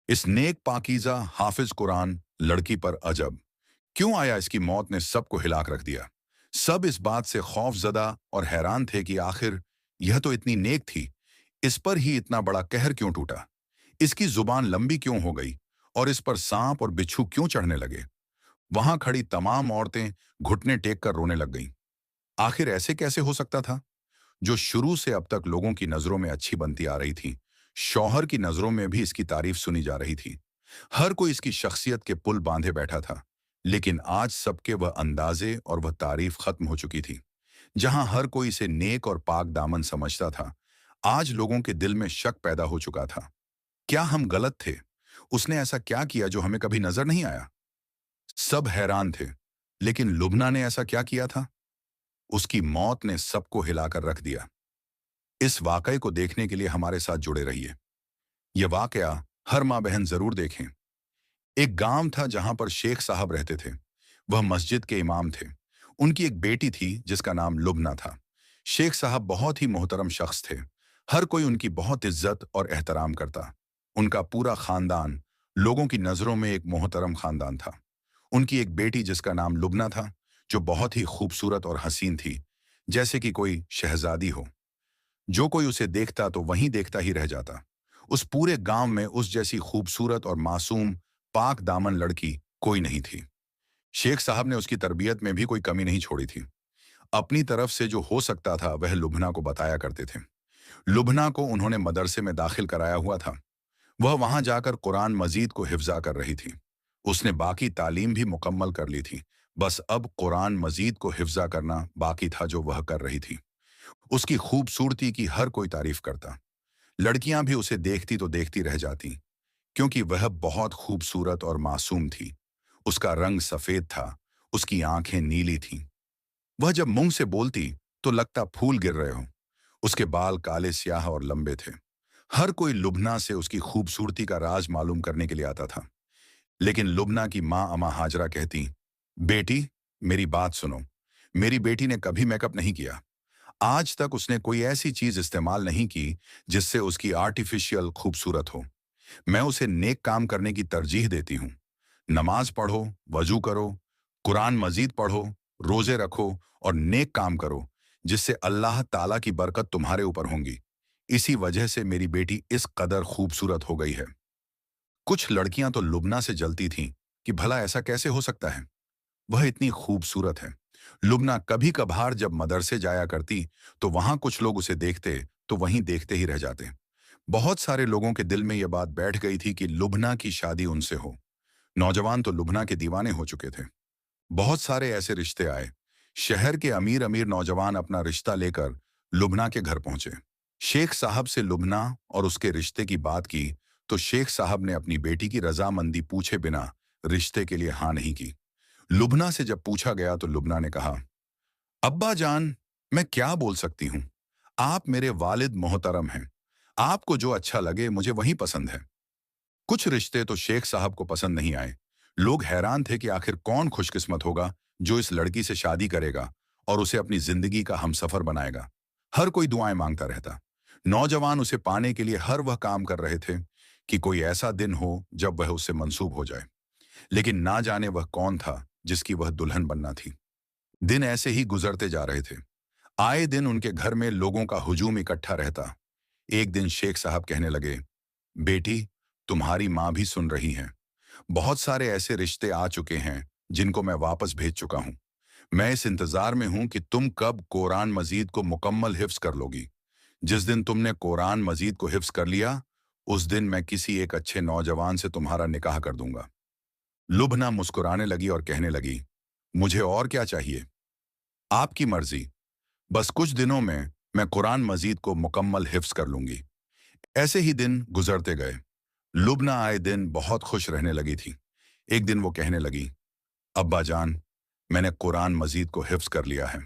इस नेक पाकीज़ा हाफिज कुरान लड़की पर अजब क्यों आया, इसकी मौत ने सबको हिलाक रख दिया। सब इस बात से खौफजदा और हैरान थे कि आखिर यह तो इतनी नेक थी, इस पर ही इतना बड़ा कहर क्यों टूटा। इसकी जुबान लंबी क्यों हो गई और इस पर सांप और बिच्छू क्यों चढ़ने लगे। वहां खड़ी तमाम औरतें घुटने टेक कर रोने लग गईं। आखिर ऐसे कैसे हो सकता था? जो शुरू से अब तक लोगों की नजरों में अच्छी बनती आ रही थी, शौहर की नजरों में भी इसकी तारीफ सुनी जा रही थी। हर कोई इसकी शख्सियत के पुल बांधे बैठा था। लेकिन आज सबके वह अंदाजे और वह तारीफ खत्म हो चुकी थी। जहां हर कोई इसे नेक और पाक दामन समझता था, आज लोगों के दिल में शक पैदा हो चुका था। क्या हम गलत थे? उसने ऐसा क्या किया जो हमें कभी नजर नहीं आया? सब हैरान थे। लेकिन लुबना ने ऐसा क्या किया था? उसकी मौत ने सबको हिलाकर रख दिया। इस वाकये को देखने के लिए हमारे साथ जुड़े रहिए। यह वाकया हर माँ बहन जरूर देखें। एक गांव था जहां पर शेख साहब रहते थे। वह मस्जिद के इमाम थे। उनकी एक बेटी थी जिसका नाम लुबना था। शेख साहब बहुत ही मोहतरम शख्स थे। हर कोई उनकी बहुत इज्जत और एहतराम करता। उनका पूरा खानदान लोगों की नजरों में एक मोहतरम खानदान था। उनकी एक बेटी जिसका नाम लुबना था, जो बहुत ही खूबसूरत और हसीन थी, जैसे कि कोई शहजादी हो। जो कोई उसे देखता तो वहीं देखता ही रह जाता। उस पूरे गांव में उस जैसी खूबसूरत और मासूम पाक दामन लड़की कोई नहीं थी। शेख साहब ने उसकी तरबियत में भी कोई कमी नहीं छोड़ी थी। अपनी तरफ से जो हो सकता था वह लुबना को बताया करते थे। लुबना को उन्होंने मदरसे में दाखिल कराया हुआ था। वह वहां जाकर कुरान मजीद को हिफ्जा कर रही थी। उसने बाकी तालीम भी मुकम्मल कर ली थी। बस अब कुरान मजीद को हिफ्जा करना बाकी था जो वह कर रही थी। उसकी खूबसूरती की हर कोई तारीफ करता। लड़कियां भी उसे देखती तो देखती रह जाती, क्योंकि वह बहुत खूबसूरत और मासूम थी। उसका रंग सफेद था। उसकी आंखें नीली थीं। वह जब मुंह से बोलती तो लगता फूल गिर रहे हो। उसके बाल काले स्याह और लंबे थे। हर कोई लुबना से उसकी खूबसूरती का राज मालूम करने के लिए आता था। लेकिन लुबना की माँ अमा हाजरा कहती, बेटी, मेरी बात सुनो। मेरी बेटी ने कभी मेकअप नहीं किया। आज तक उसने कोई ऐसी चीज इस्तेमाल नहीं की जिससे उसकी आर्टिफिशियल खूबसूरत हो। मैं उसे नेक काम करने की तरजीह देती हूँ। नमाज पढ़ो, वजू करो, कुरान मजीद पढ़ो, रोजे रखो और नेक काम करो, जिससे अल्लाह ताला की बरकत तुम्हारे ऊपर होंगी। इसी वजह से मेरी बेटी इस कदर खूबसूरत हो गई है। कुछ लड़कियां तो लुबना से जलती थीं कि भला ऐसा कैसे हो सकता है, वह इतनी खूबसूरत है। लुबना कभी कभार जब मदरसे जाया करती तो वहां कुछ लोग उसे देखते तो वहीं देखते ही रह जाते। बहुत सारे लोगों के दिल में यह बात बैठ गई थी कि लुबना की शादी उनसे हो। नौजवान तो लुबना के दीवाने हो चुके थे। बहुत सारे ऐसे रिश्ते आए। शहर के अमीर अमीर नौजवान अपना रिश्ता लेकर लुबना के घर पहुंचे। शेख साहब से लुबना और उसके रिश्ते की बात की तो शेख साहब ने अपनी बेटी की रजामंदी पूछे बिना रिश्ते के लिए हाँ नहीं की। लुबना से जब पूछा गया तो लुबना ने कहा, अब्बा जान, मैं क्या बोल सकती हूँ। आप मेरे वालिद मोहतरम हैं। आपको जो अच्छा लगे मुझे वही पसंद है। कुछ रिश्ते तो शेख साहब को पसंद नहीं आए। लोग हैरान थे कि आखिर कौन खुशकिस्मत होगा जो इस लड़की से शादी करेगा और उसे अपनी जिंदगी का हमसफर बनाएगा। हर कोई दुआएं मांगता रहता। नौजवान उसे पाने के लिए हर वह काम कर रहे थे कि कोई ऐसा दिन हो जब वह उससे मंसूब हो जाए। लेकिन ना जाने वह कौन था जिसकी वह दुल्हन बनना थी। दिन ऐसे ही गुजरते जा रहे थे। आए दिन उनके घर में लोगों का हुजूम इकट्ठा रहता। एक दिन शेख साहब कहने लगे, बेटी, तुम्हारी माँ भी सुन रही है। बहुत सारे ऐसे रिश्ते आ चुके हैं जिनको मैं वापस भेज चुका हूँ। मैं इस इंतजार में हूं कि तुम कब कुरान मजीद को मुकम्मल हिफ्ज कर लोगी। जिस दिन तुमने कुरान मजीद को हिफ्ज कर लिया, उस दिन मैं किसी एक अच्छे नौजवान से तुम्हारा निकाह कर दूंगा। लुबना मुस्कुराने लगी और कहने लगी, मुझे और क्या चाहिए? आपकी मर्जी। बस कुछ दिनों में मैं कुरान मजीद को मुकम्मल हिफ्ज कर लूंगी। ऐसे ही दिन गुजरते गए। लुबना आए दिन बहुत खुश रहने लगी थी। एक दिन वो कहने लगी, अब्बा जान, मैंने कुरान मजीद को हिफ्ज कर लिया है।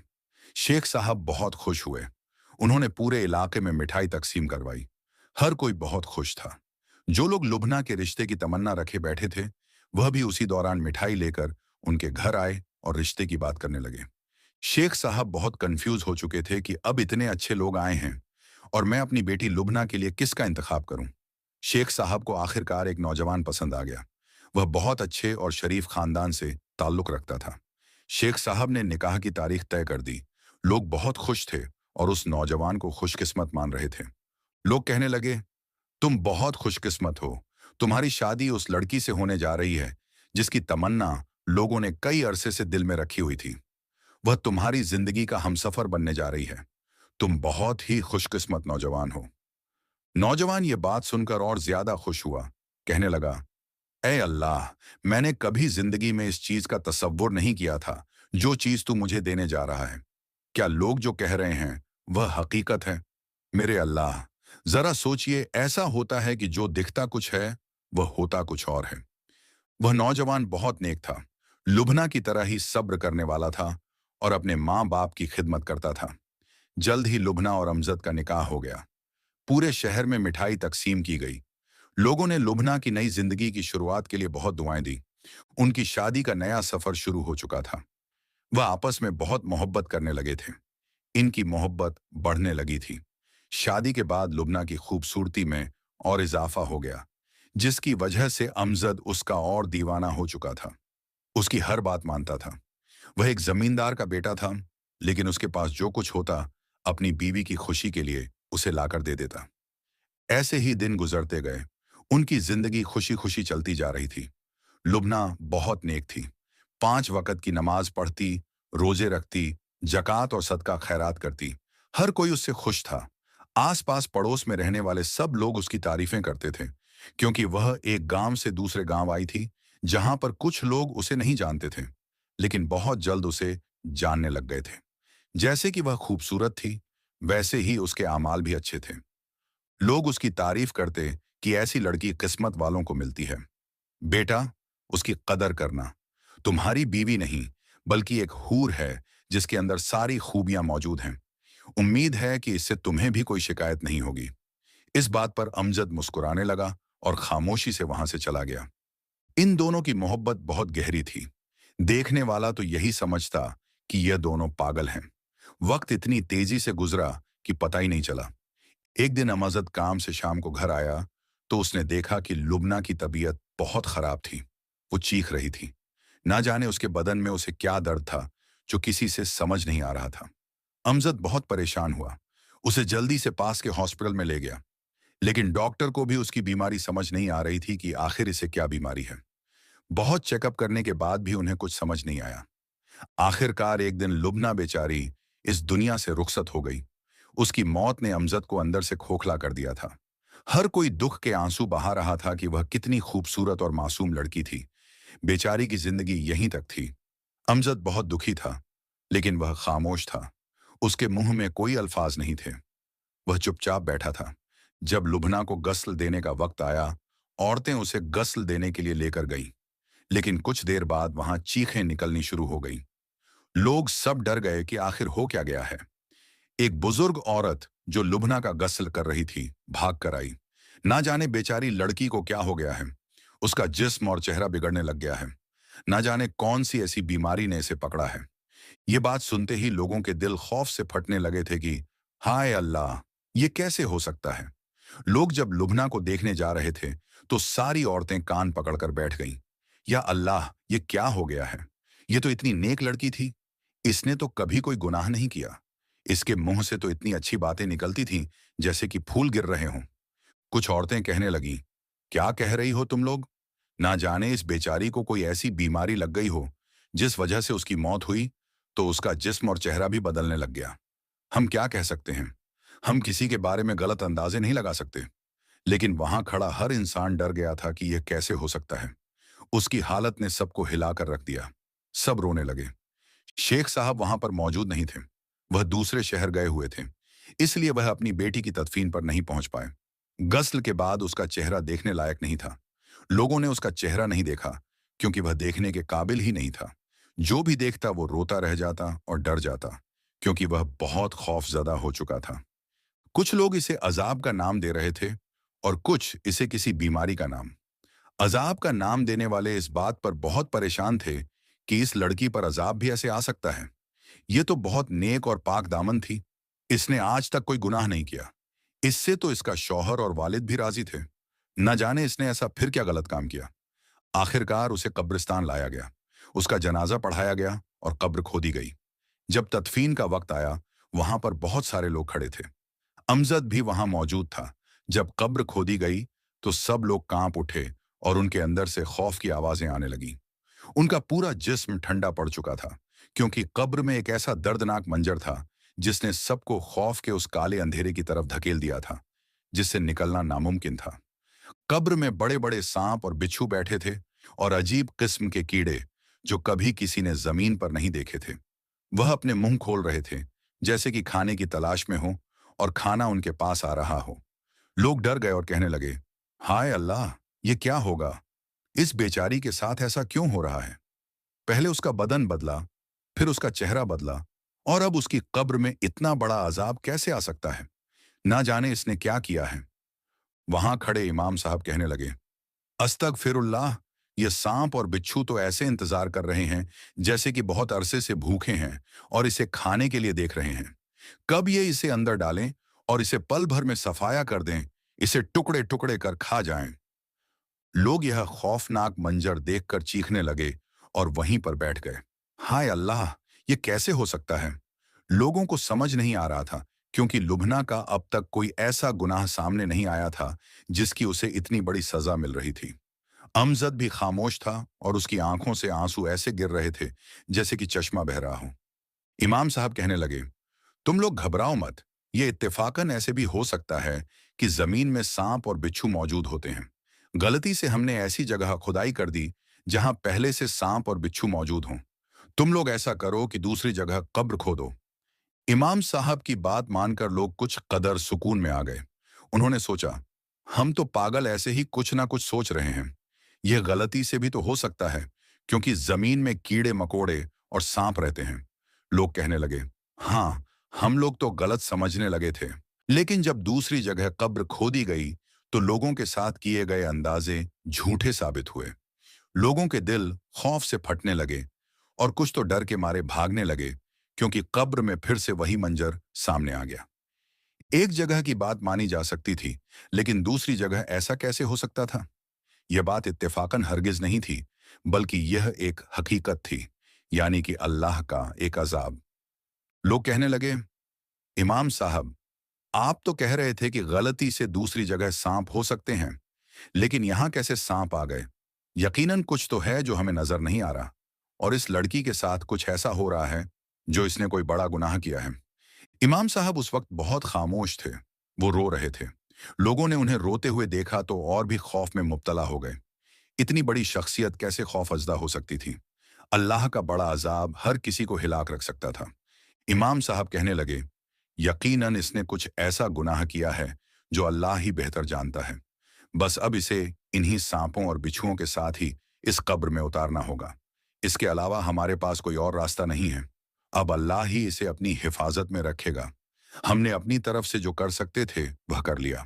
शेख साहब बहुत खुश हुए। उन्होंने पूरे इलाके में मिठाई तकसीम करवाई। हर कोई बहुत खुश था। जो लोग लुबना के रिश्ते की तमन्ना रखे बैठे थे, वह भी उसी दौरान मिठाई लेकर उनके घर आए और रिश्ते की बात करने लगे। शेख साहब बहुत कंफ्यूज हो चुके थे कि अब इतने अच्छे लोग आए हैं और मैं अपनी बेटी लुबना के लिए किसका इंतखाब करूं। शेख साहब को आखिरकार एक नौजवान पसंद आ गया। वह बहुत अच्छे और शरीफ खानदान से ताल्लुक रखता था। शेख साहब ने निकाह की तारीख तय कर दी। लोग बहुत खुश थे और उस नौजवान को खुशकिस्मत मान रहे थे। लोग कहने लगे, तुम बहुत खुशकिस्मत हो। तुम्हारी शादी उस लड़की से होने जा रही है जिसकी तमन्ना लोगों ने कई अरसे से दिल में रखी हुई थी। वह तुम्हारी जिंदगी का हमसफर बनने जा रही है। तुम बहुत ही खुशकिस्मत नौजवान हो। नौजवान ये बात सुनकर और ज्यादा खुश हुआ। कहने लगा, ऐ अल्लाह, मैंने कभी जिंदगी में इस चीज का तसव्वुर नहीं किया था जो चीज तू मुझे देने जा रहा है। क्या लोग जो कह रहे हैं वह हकीकत है? मेरे अल्लाह, जरा सोचिए, ऐसा होता है कि जो दिखता कुछ है वह होता कुछ और है। वह नौजवान बहुत नेक था, लुभना की तरह ही सब्र करने वाला था और अपने माँ बाप की खिदमत करता था। जल्द ही लुभना और अमजद का निकाह हो गया। पूरे शहर में मिठाई तकसीम की गई। लोगों ने लुभना की नई जिंदगी की शुरुआत के लिए बहुत दुआएं दी। उनकी शादी का नया सफर शुरू हो चुका था। वह आपस में बहुत मोहब्बत करने लगे थे। इनकी मोहब्बत बढ़ने लगी थी। शादी के बाद लुबना की खूबसूरती में और इजाफा हो गया, जिसकी वजह से अमजद उसका और दीवाना हो चुका था। उसकी हर बात मानता था। वह एक जमींदार का बेटा था, लेकिन उसके पास जो कुछ होता अपनी बीवी की खुशी के लिए उसे लाकर दे देता। ऐसे ही दिन गुजरते गए। उनकी जिंदगी खुशी खुशी चलती जा रही थी। लुबना बहुत नेक थी। 5 वक्त की नमाज पढ़ती, रोजे रखती, जकात और सदका खैरात करती। हर कोई उससे खुश था। आसपास पड़ोस में रहने वाले सब लोग उसकी तारीफें करते थे, क्योंकि वह एक गांव से दूसरे गांव आई थी, जहां पर कुछ लोग उसे नहीं जानते थे, लेकिन बहुत जल्द उसे जानने लग गए थे। जैसे कि वह खूबसूरत थी, वैसे ही उसके आमाल भी अच्छे थे। लोग उसकी तारीफ करते कि ऐसी लड़की किस्मत वालों को मिलती है। बेटा, उसकी कदर करना। तुम्हारी बीवी नहीं, बल्कि एक हूर है जिसके अंदर सारी खूबियां मौजूद हैं। उम्मीद है कि इससे तुम्हें भी कोई शिकायत नहीं होगी। इस बात पर अमजद मुस्कुराने लगा और खामोशी से वहां से चला गया। इन दोनों की मोहब्बत बहुत गहरी थी। देखने वाला तो यही समझता कि यह दोनों पागल हैं। वक्त इतनी तेजी से गुजरा कि पता ही नहीं चला। एक दिन अमजद काम से शाम को घर आया तो उसने देखा कि लुबना की तबीयत बहुत खराब थी। वो चीख रही थी। ना जाने उसके बदन में उसे क्या दर्द था जो किसी से समझ नहीं आ रहा था। अमजद बहुत परेशान हुआ। उसे जल्दी से पास के हॉस्पिटल में ले गया, लेकिन डॉक्टर को भी उसकी बीमारी समझ नहीं आ रही थी कि आखिर इसे क्या बीमारी है। बहुत चेकअप करने के बाद भी उन्हें कुछ समझ नहीं आया। आखिरकार एक दिन लुबना बेचारी इस दुनिया से रुखसत हो गई। उसकी मौत ने अमजद को अंदर से खोखला कर दिया था। हर कोई दुख के आंसू बहा रहा था कि वह कितनी खूबसूरत और मासूम लड़की थी। बेचारी की जिंदगी यहीं तक थी। अमजद बहुत दुखी था, लेकिन वह खामोश था। उसके मुंह में कोई अल्फाज नहीं थे। वह चुपचाप बैठा था। जब लुबना को गस्ल देने का वक्त आया, औरतें उसे गस्ल देने के लिए लेकर गईं, लेकिन कुछ देर बाद वहां चीखें निकलनी शुरू हो गईं। लोग सब डर गए कि आखिर हो क्या गया है। एक बुजुर्ग औरत जो लुबना का गस्ल कर रही थी, भाग कर आई। ना जाने बेचारी लड़की को क्या हो गया है। उसका जिस्म और चेहरा बिगड़ने लग गया है। ना जाने कौन सी ऐसी बीमारी ने इसे पकड़ा है। ये बात सुनते ही लोगों के दिल खौफ से फटने लगे थे कि हाय अल्लाह, ये कैसे हो सकता है। लोग जब लुबना को देखने जा रहे थे तो सारी औरतें कान पकड़कर बैठ गईं। या अल्लाह, ये क्या हो गया है। ये तो इतनी नेक लड़की थी। इसने तो कभी कोई गुनाह नहीं किया। इसके मुंह से तो इतनी अच्छी बातें निकलती थीं जैसे कि फूल गिर रहे हों। कुछ औरतें कहने लगीं, क्या कह रही हो तुम लोग। ना जाने इस बेचारी को कोई ऐसी बीमारी लग गई हो जिस वजह से उसकी मौत हुई तो उसका जिस्म और चेहरा भी बदलने लग गया। हम क्या कह सकते हैं। हम किसी के बारे में गलत अंदाजे नहीं लगा सकते। लेकिन वहां खड़ा हर इंसान डर गया था कि यह कैसे हो सकता है। उसकी हालत ने सबको हिलाकर रख दिया। सब रोने लगे। शेख साहब वहां पर मौजूद नहीं थे। वह दूसरे शहर गए हुए थे, इसलिए वह अपनी बेटी की तदफीन पर नहीं पहुंच पाए। गस्ल के बाद उसका चेहरा देखने लायक नहीं था। लोगों ने उसका चेहरा नहीं देखा, क्योंकि वह देखने के काबिल ही नहीं था। जो भी देखता वो रोता रह जाता और डर जाता, क्योंकि वह बहुत खौफजदा हो चुका था। कुछ लोग इसे अजाब का नाम दे रहे थे और कुछ इसे किसी बीमारी का नाम। अजाब का नाम देने वाले इस बात पर बहुत परेशान थे कि इस लड़की पर अजाब भी ऐसे आ सकता है। ये तो बहुत नेक और पाक दामन थी। इसने आज तक कोई गुनाह नहीं किया। इससे तो इसका शौहर और वालिद भी राजी थे। न जाने इसने ऐसा फिर क्या गलत काम किया। आखिरकार उसे कब्रिस्तान लाया गया, उसका जनाजा पढ़ाया गया और कब्र खोदी गई। जब तदफीन का वक्त आया, वहां पर बहुत सारे लोग खड़े थे। अमजद भी वहां मौजूद था। जब कब्र खोदी गई तो सब लोग कांप उठे और उनके अंदर से खौफ की आवाजें आने लगीं। उनका पूरा जिस्म ठंडा पड़ चुका था, क्योंकि कब्र में एक ऐसा दर्दनाक मंजर था जिसने सबको खौफ के उस काले अंधेरे की तरफ धकेल दिया था, जिससे निकलना नामुमकिन था। कब्र में बड़े बड़े सांप और बिच्छू बैठे थे और अजीब किस्म के कीड़े जो कभी किसी ने जमीन पर नहीं देखे थे। वह अपने मुंह खोल रहे थे, जैसे कि खाने की तलाश में हो और खाना उनके पास आ रहा हो। लोग डर गए और कहने लगे, हाय अल्लाह, ये क्या होगा? इस बेचारी के साथ ऐसा क्यों हो रहा है? पहले उसका बदन बदला, फिर उसका चेहरा बदला, और अब उसकी कब्र में इतना बड़ा अजाब कैसे आ सकता है? ना जाने इसने क्या किया है। वहां खड़े इमाम साहब कहने लगे, अस्तगफिरुल्लाह, ये सांप और बिच्छू तो ऐसे इंतजार कर रहे हैं जैसे कि बहुत अरसे से भूखे हैं और इसे खाने के लिए देख रहे हैं। कब ये इसे अंदर डालें और इसे पल भर में सफाया कर दें, इसे टुकड़े टुकड़े कर खा जाएं। लोग यह खौफनाक मंजर देखकर चीखने लगे और वहीं पर बैठ गए। हाय अल्लाह, ये कैसे हो सकता है? लोगों को समझ नहीं आ रहा था, क्योंकि लुबना का अब तक कोई ऐसा गुनाह सामने नहीं आया था जिसकी उसे इतनी बड़ी सजा मिल रही थी। अमजद भी खामोश था और उसकी आंखों से आंसू ऐसे गिर रहे थे जैसे कि चश्मा बह रहा हो। इमाम साहब कहने लगे, तुम लोग घबराओ मत। ये इत्तेफाकन ऐसे भी हो सकता है कि जमीन में सांप और बिच्छू मौजूद होते हैं। गलती से हमने ऐसी जगह खुदाई कर दी जहां पहले से सांप और बिच्छू मौजूद हों। तुम लोग ऐसा करो कि दूसरी जगह कब्र खोदो। इमाम साहब की बात मानकर लोग कुछ कदर सुकून में आ गए। उन्होंने सोचा, हम तो पागल ऐसे ही कुछ ना कुछ सोच रहे हैं। यह गलती से भी तो हो सकता है, क्योंकि जमीन में कीड़े मकोड़े और सांप रहते हैं। लोग कहने लगे, हाँ, हम लोग तो गलत समझने लगे थे। लेकिन जब दूसरी जगह कब्र खोदी गई तो लोगों के साथ किए गए अंदाजे झूठे साबित हुए। लोगों के दिल खौफ से फटने लगे और कुछ तो डर के मारे भागने लगे, क्योंकि कब्र में फिर से वही मंजर सामने आ गया। एक जगह की बात मानी जा सकती थी, लेकिन दूसरी जगह ऐसा कैसे हो सकता था? यह बात इत्तेफाकन हरगिज नहीं थी, बल्कि यह एक हकीकत थी, यानी कि अल्लाह का एक अजाब। लोग कहने लगे, इमाम साहब, आप तो कह रहे थे कि गलती से दूसरी जगह सांप हो सकते हैं, लेकिन यहां कैसे सांप आ गए? यकीनन कुछ तो है जो हमें नजर नहीं आ रहा, और इस लड़की के साथ कुछ ऐसा हो रहा है जो इसने कोई बड़ा गुनाह किया है। इमाम साहब उस वक्त बहुत खामोश थे। वो रो रहे थे। लोगों ने उन्हें रोते हुए देखा तो और भी खौफ में मुब्तला हो गए। इतनी बड़ी शख्सियत कैसे खौफजदा हो सकती थी? अल्लाह का बड़ा अजाब हर किसी को हिलाक रख सकता था। इमाम साहब कहने लगे, यकीनन इसने कुछ ऐसा गुनाह किया है जो अल्लाह ही बेहतर जानता है। बस अब इसे इन्हीं सांपों और बिच्छुओं के साथ ही इस कब्र में उतारना होगा। इसके अलावा हमारे पास कोई और रास्ता नहीं है। अब अल्लाह ही इसे अपनी हिफाजत में रखेगा। हमने अपनी तरफ से जो कर सकते थे वह कर लिया।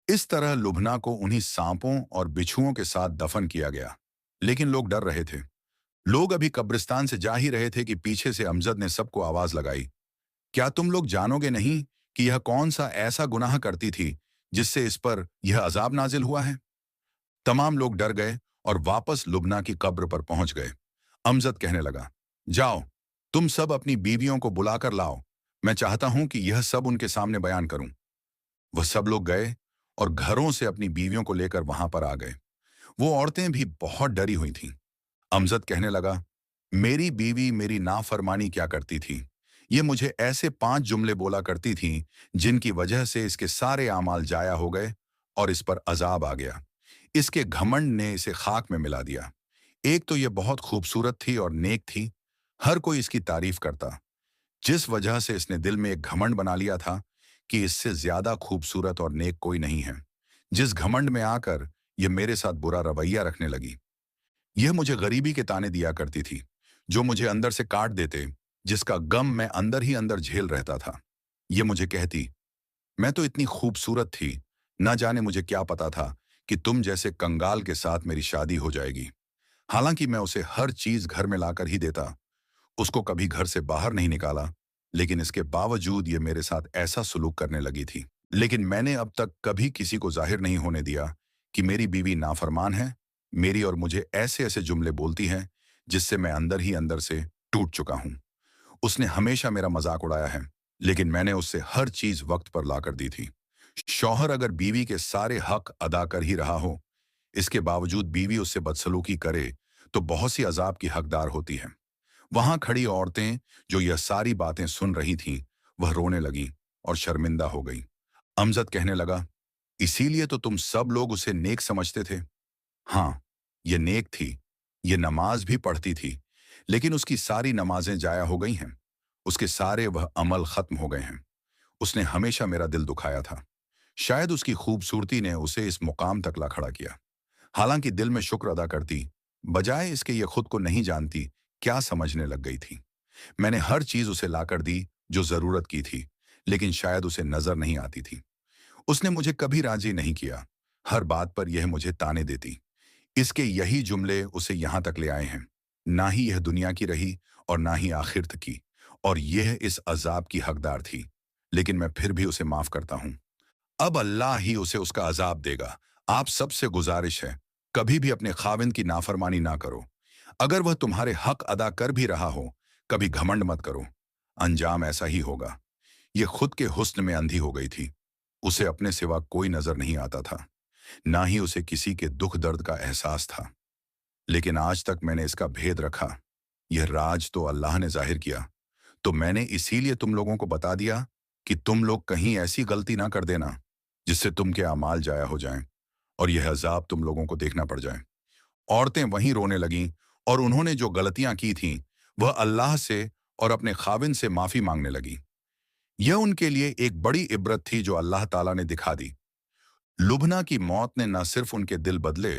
इस तरह लुबना को उन्हीं सांपों और बिच्छुओं के साथ दफन किया गया। लेकिन लोग डर रहे थे। लोग अभी कब्रिस्तान से जा ही रहे थे कि पीछे से अमजद ने सबको आवाज लगाई, क्या तुम लोग जानोगे नहीं कि यह कौन सा ऐसा गुनाह करती थी जिससे इस पर यह अजाब नाजिल हुआ है? तमाम लोग डर गए और वापस लुबना की कब्र पर पहुंच गए। अमजद कहने लगा, जाओ, तुम सब अपनी बीवियों को बुलाकर लाओ। मैं चाहता हूं कि यह सब उनके सामने बयान करूं। वह सब लोग गए और घरों से अपनी बीवियों को लेकर वहां पर आ गए। वो औरतें भी बहुत डरी हुई थीं। अमजद कहने लगा, मेरी बीवी मेरी नाफरमानी क्या करती थी? ये मुझे ऐसे 5 जुमले बोला करती थीं जिनकी वजह से इसके सारे आमाल जाया हो गए और इस पर अजाब आ गया। इसके घमंड ने इसे खाक में मिला दिया। एक तो ये बहुत खूबसूरत थी और नेक थी। हर कोई इसकी तारीफ करता। जिस वजह से इसने दिल में एक घमंड बना लिया था कि इससे ज्यादा खूबसूरत और नेक कोई नहीं है। जिस घमंड में आकर यह मेरे साथ बुरा रवैया रखने लगी। यह मुझे गरीबी के ताने दिया करती थी, जो मुझे अंदर से काट देते, जिसका गम मैं अंदर ही अंदर झेल रहता था। यह मुझे कहती, मैं तो इतनी खूबसूरत थी, न जाने मुझे क्या पता था कि तुम जैसे कंगाल के साथ मेरी शादी हो जाएगी। हालांकि मैं उसे हर चीज घर में लाकर ही देता, उसको कभी घर से बाहर नहीं निकाला, लेकिन इसके बावजूद ये मेरे साथ ऐसा सुलूक करने लगी थी। लेकिन मैंने अब तक कभी किसी को जाहिर नहीं होने दिया कि मेरी बीवी नाफरमान है, मेरी और मुझे ऐसे ऐसे जुमले बोलती है जिससे मैं अंदर ही अंदर से टूट चुका हूं। उसने हमेशा मेरा मजाक उड़ाया है, लेकिन मैंने उससे हर चीज वक्त पर लाकर दी थी। शौहर अगर बीवी के सारे हक अदा कर ही रहा हो, इसके बावजूद बीवी उससे बदसलूकी करे, तो बहुत सी अजाब की हकदार होती है। वहां खड़ी औरतें जो यह सारी बातें सुन रही थीं, वह रोने लगी और शर्मिंदा हो गई। अमजद कहने लगा, इसीलिए तो तुम सब लोग उसे नेक समझते थे। हाँ, ये नेक थी, ये नमाज भी पढ़ती थी, लेकिन उसकी सारी नमाजें जाया हो गई हैं। उसके सारे वह अमल खत्म हो गए हैं। उसने हमेशा मेरा दिल दुखाया था। शायद उसकी खूबसूरती ने उसे इस मुकाम तक ला खड़ा किया। हालांकि दिल में शुक्र अदा करती, बजाय इसके ये खुद को नहीं जानती क्या समझने लग गई थी। मैंने हर चीज उसे लाकर दी जो जरूरत की थी, लेकिन शायद उसे नजर नहीं आती थी। उसने मुझे कभी राजी नहीं किया। हर बात पर यह मुझे ताने देती। इसके यही जुमले उसे यहां तक ले आए हैं। ना ही यह दुनिया की रही और ना ही आखिरत की, और यह इस अजाब की हकदार थी। लेकिन मैं फिर भी उसे माफ करता हूं। अब अल्लाह ही उसे उसका अजाब देगा। आप सबसे गुजारिश है, कभी भी अपने खाविंद की नाफरमानी ना करो। अगर वह तुम्हारे हक अदा कर भी रहा हो, कभी घमंड मत करो। अंजाम ऐसा ही होगा। ये खुद के हुस्न में अंधी हो गई थी। उसे अपने सिवा कोई नजर नहीं आता था, ना ही उसे किसी के दुख दर्द का एहसास था। लेकिन आज तक मैंने इसका भेद रखा। यह राज तो अल्लाह ने जाहिर किया, तो मैंने इसीलिए तुम लोगों को बता दिया कि तुम लोग कहीं ऐसी गलती ना कर देना जिससे तुम के अमाल जाया हो जाएं और यह अजाब तुम लोगों को देखना पड़ जाए। औरतें वहीं रोने लगीं और उन्होंने जो गलतियां की थीं, वह अल्लाह से और अपने खाविन से माफी मांगने लगी। यह उनके लिए एक बड़ी इबरत थी जो अल्लाह ताला ने दिखा दी। लुबना की मौत ने न सिर्फ उनके दिल बदले,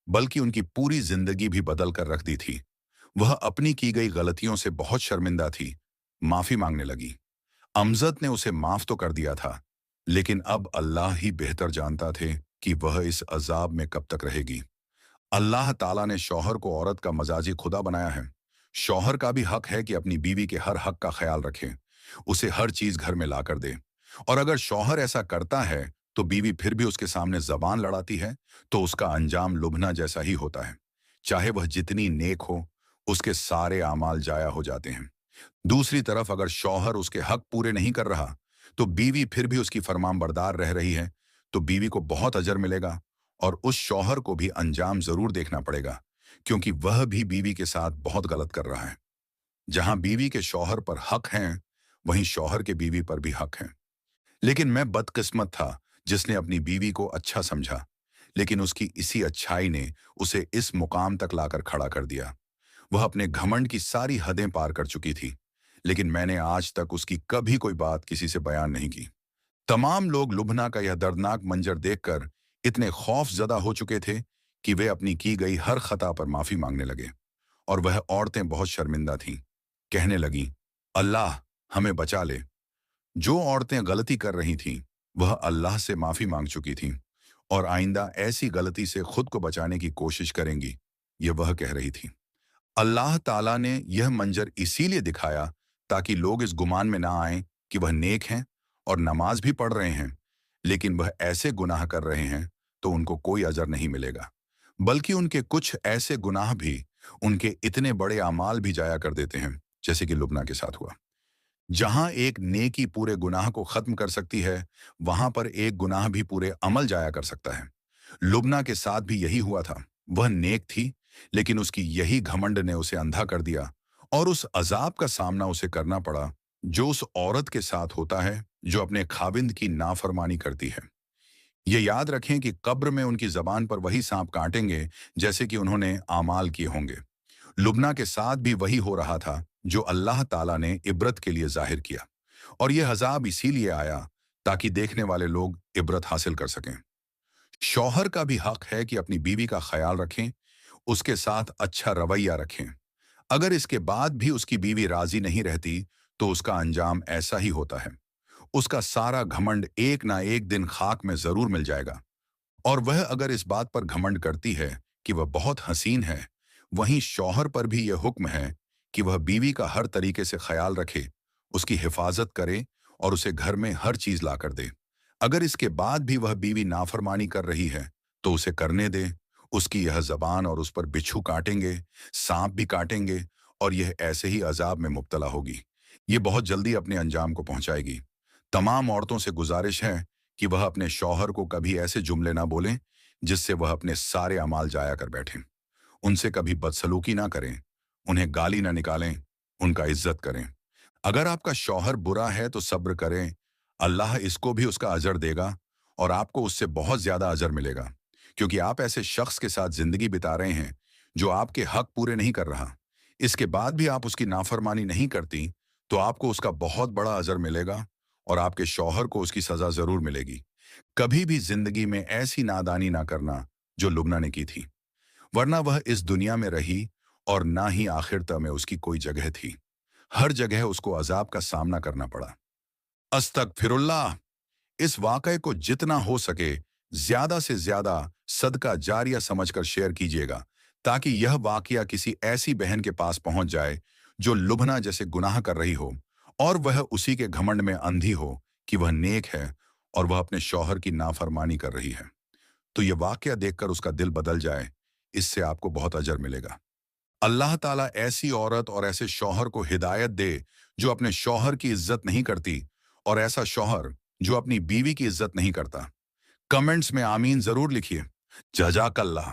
बल्कि उनकी पूरी जिंदगी भी बदल कर रख दी थी। वह अपनी की गई गलतियों से बहुत शर्मिंदा थी, माफी मांगने लगी। अमजद ने उसे माफ तो कर दिया था, लेकिन अब अल्लाह ही बेहतर जानता थे कि वह इस अजाब में कब तक रहेगी। अल्लाह ताला ने शौहर को औरत का मजाजी खुदा बनाया है। शौहर का भी हक है कि अपनी बीवी के हर हक का ख्याल रखे, उसे हर चीज घर में लाकर दे। और अगर शौहर ऐसा करता है तो बीवी फिर भी उसके सामने जबान लड़ाती है, तो उसका अंजाम लुभना जैसा ही होता है। चाहे वह जितनी नेक हो, उसके सारे आमाल जाया हो जाते हैं। दूसरी तरफ अगर शौहर उसके हक पूरे नहीं कर रहा, तो बीवी फिर भी उसकी फरमानबरदार रह रही है, तो बीवी को बहुत अजर मिलेगा। और उस शौहर को भी अंजाम जरूर देखना पड़ेगा, क्योंकि वह भी बीवी के साथ बहुत गलत कर रहा है। जहां बीवी के शौहर पर हक हैं, वहीं शौहर के बीवी पर भी हक हैं। लेकिन मैं बदकिस्मत था जिसने अपनी बीवी को अच्छा समझा, लेकिन उसकी इसी अच्छाई ने उसे इस मुकाम तक लाकर खड़ा कर दिया। वह अपने घमंड की सारी हदें पार कर चुकी थी, लेकिन मैंने आज तक उसकी कभी कोई बात किसी से बयान नहीं की। तमाम लोग लुभना का यह दर्दनाक मंजर देखकर इतने खौफजदा हो चुके थे कि वे अपनी की गई हर खता पर माफी मांगने लगे। और वह औरतें बहुत शर्मिंदा थीं, कहने लगीं, अल्लाह हमें बचा ले। जो औरतें गलती कर रही थीं, वह अल्लाह से माफी मांग चुकी थीं और आइंदा ऐसी गलती से खुद को बचाने की कोशिश करेंगी, यह वह कह रही थी। अल्लाह ताला ने यह मंजर इसीलिए दिखाया ताकि लोग इस गुमान में ना आएं कि वह नेक हैं और नमाज भी पढ़ रहे हैं, लेकिन वह ऐसे गुनाह कर रहे हैं तो उनको कोई अजर नहीं मिलेगा, बल्कि उनके कुछ ऐसे गुनाह भी उनके इतने बड़े अमाल भी जाया कर देते हैं, जैसे कि लुबना के साथ हुआ। जहां एक नेकी पूरे गुनाह को खत्म कर सकती है, वहां पर एक गुनाह भी पूरे अमल जाया कर सकता है। लुबना के साथ भी यही हुआ था। वह नेक थी, लेकिन उसकी यही घमंड ने उसे अंधा कर दिया और उस अजाब का सामना उसे करना पड़ा जो उस औरत के साथ होता है जो अपने खाविंद की नाफरमानी करती है। ये याद रखें कि कब्र में उनकी जबान पर वही सांप काटेंगे जैसे कि उन्होंने आमाल किए होंगे। लुबना के साथ भी वही हो रहा था जो अल्लाह ताला ने इबरत के लिए जाहिर किया, और यह अजाब इसीलिए आया ताकि देखने वाले लोग इबरत हासिल कर सकें। शौहर का भी हक है कि अपनी बीवी का ख्याल रखें, उसके साथ अच्छा रवैया रखें। अगर इसके बाद भी उसकी बीवी राजी नहीं रहती, तो उसका अंजाम ऐसा ही होता है। उसका सारा घमंड एक ना एक दिन खाक में जरूर मिल जाएगा। और वह अगर इस बात पर घमंड करती है कि वह बहुत हसीन है, वहीं शौहर पर भी यह हुक्म है कि वह बीवी का हर तरीके से ख्याल रखे, उसकी हिफाजत करे और उसे घर में हर चीज ला कर दे। अगर इसके बाद भी वह बीवी नाफरमानी कर रही है, तो उसे करने दे। उसकी यह जबान और उस पर बिच्छू काटेंगे, सांप भी काटेंगे, और यह ऐसे ही अजाब में मुब्तला होगी। ये बहुत जल्दी अपने अंजाम को पहुंचाएगी। तमाम औरतों से गुजारिश है कि वह अपने शौहर को कभी ऐसे जुमले ना बोलें जिससे वह अपने सारे अमाल जाया कर बैठें। उनसे कभी बदसलूकी ना करें, उन्हें गाली ना निकालें, उनका इज्जत करें। अगर आपका शौहर बुरा है तो सब्र करें, अल्लाह इसको भी उसका अजर देगा, और आपको उससे बहुत ज्यादा अजर मिलेगा, क्योंकि आप ऐसे शख्स के साथ जिंदगी बिता रहे हैं जो आपके हक पूरे नहीं कर रहा। इसके बाद भी आप उसकी नाफरमानी नहीं करती, तो आपको उसका बहुत बड़ा अजर मिलेगा, और आपके शौहर को उसकी सजा जरूर मिलेगी। कभी भी जिंदगी में ऐसी नादानी ना करना जो लुबना ने की थी, वरना वह इस दुनिया में रही और ना ही आखिरत में उसकी कोई जगह थी। हर जगह उसको अजाब का सामना करना पड़ा। अस्तगफिरुल्लाह। इस वाक़ये को जितना हो सके ज्यादा से ज्यादा सदका जारिया समझकर शेयर कीजिएगा, ताकि यह वाक़या किसी ऐसी बहन के पास पहुंच जाए जो लुभना जैसे गुनाह कर रही हो, और वह उसी के घमंड में अंधी हो कि वह नेक है और वह अपने शौहर की नाफरमानी कर रही है। तो यह वाक़या देखकर उसका दिल बदल जाए, इससे आपको बहुत अजर मिलेगा। अल्लाह ताला ऐसी औरत और ऐसे शौहर को हिदायत दे जो अपने शौहर की इज्जत नहीं करती, और ऐसा शौहर जो अपनी बीवी की इज्जत नहीं करता। कमेंट्स में आमीन जरूर लिखिए। जज़ाकल्लाह।